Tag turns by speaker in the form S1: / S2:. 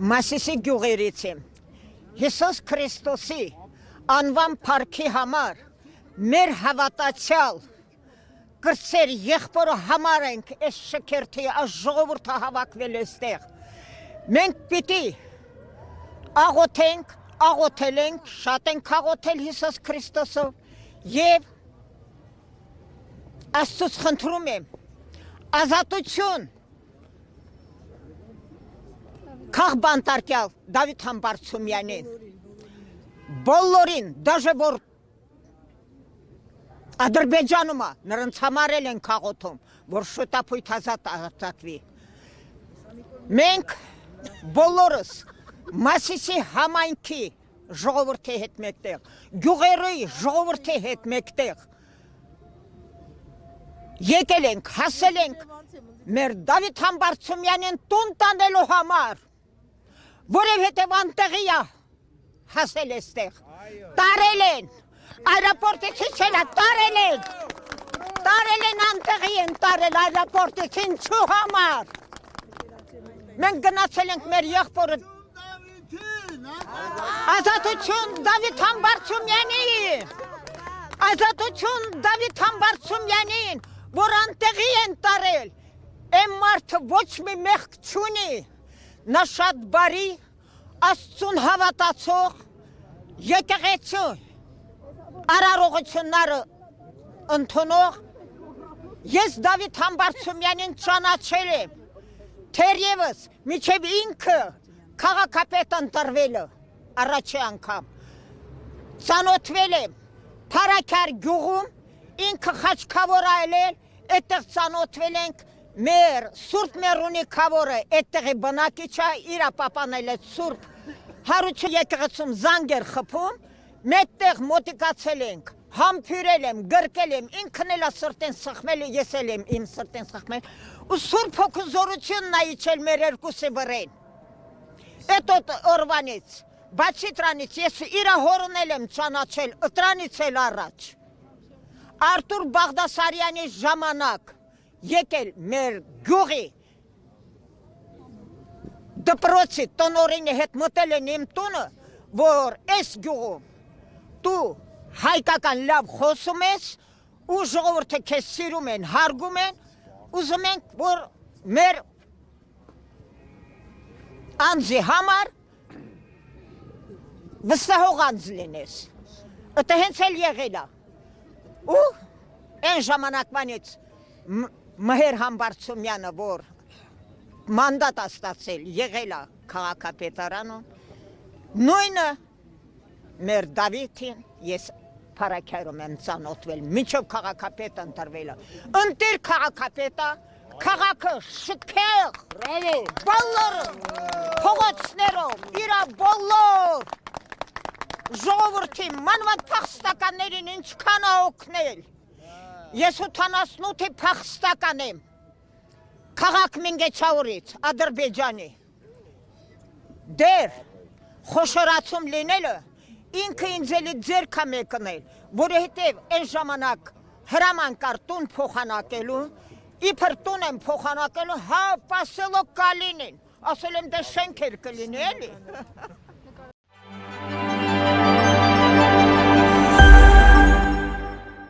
S1: Մասիսի գյուղերից եմ։ Հիսուս Քրիստոսի անվան փառքի համար մեր հավատացյալ կրծեր եղբորը համար ենք այս շքերթի այս ժողովուրդը հավաքվել էստեղ։ Մենք պիտի աղոթենք, աղոթել ենք, շատ ենք աղոթել Հիսուս Քրիստոսով եւ Աստծուց խնդրում եմ ազատություն Քաղ բանտարկյալ Դավիթ Համբարձումյանին բոլորին դաժե որ Ադրբեջանում նրանց համարել են աղոթում որ շուտապույտ ազատ արձակվի մենք բոլորս Մասիսի համայնքի ժողովրդի հետ մեկտեղ գյուղերի ժողովրդի հետ մեկտեղ եկել ենք հասել ենք մեր Դավիթ Համբարձումյանին տուն տանելու համար որովհետև անտեղի է հասել էստեղ տարել են Այրապորտից չելա տարել են անտեղի են տարել այրապորտից ինչու համար մենք գնացել ենք մեր եղբորը ազատություն Դավիթ Համբարձումյանին ազատություն Դավիթ Համբարձումյանին որ անտեղի են տարել այն մարդը ոչ մի մեղք չունի նա շատ բարի Աստծուն հավատացող եկեղեցու արարողությունները ընդունող ես Դավիթ Համբարձումյանին ճանաչել եմ թերևս միջև ինքը քաղաքապետ ընտրվել է առաջի անգամ ծանոթվել եմ Փարաքար գյուղում ինքը խաչքավոր այլել այդտեղ ծանոթվել ենք մեր Սուրբ Մերունի քավորը այդտեղի բնակիչ է իր պապանել է Սուրբ Հարություն եկեղեցում զանգեր խփում մետեղ մոտիկացել ենք համբյուրել եմ գրկել եմ ինքն էլ սրտեն սխմել ես էլ եմ իմ սրտեն սխմել ու Սուրբ Հոգու զորությունն է իջել մեր երկուսի վրան այդ օրվանից բացի դրանից ես իր հորն եմ ճանաչել դրանից էլ առաջ Արտուր Բաղդասարյանի ժամանակ եկել մեր գյուղի դպրոցի տնօրենի հետ մտել են իմ տունը որ այս գյուղում դու հայկական լավ խոսում ես ու ժողովուրդը քեզ սիրում են հարգում են ուզում ենք որ մեր անձի համար վստահող անձ լինես դա հենց էլ եղել է ու այն ժամանակվանից Մհեր Համբարձումյանը որ մանդատ է ստացել եղել է քաղաքապետարանում նույնը մեր Դավիթին ես Փարաքարում եմ ծանոթվել մինչև քաղաքապետ ընտրվել է ընտիր քաղաքապետը քաղաքը շքեղ բոլոր փողոցներով իր բոլոր ժողովրդի մանավանդ փախստականներին ինչքան է օգնել ես 88-ի փախստական եմ քաղաք Մինգեչաուրից Ադրբեջանի դեր խոշորացում լինելը ինքը ինձ էլի ձեռք է մեկնել որովհետև այն ժամանակ հրաման կար տուն փոխանակելու իբր տուն եմ փոխանակելու հա պասելով կալինին ասել եմ դե շենքեր կլինի էլի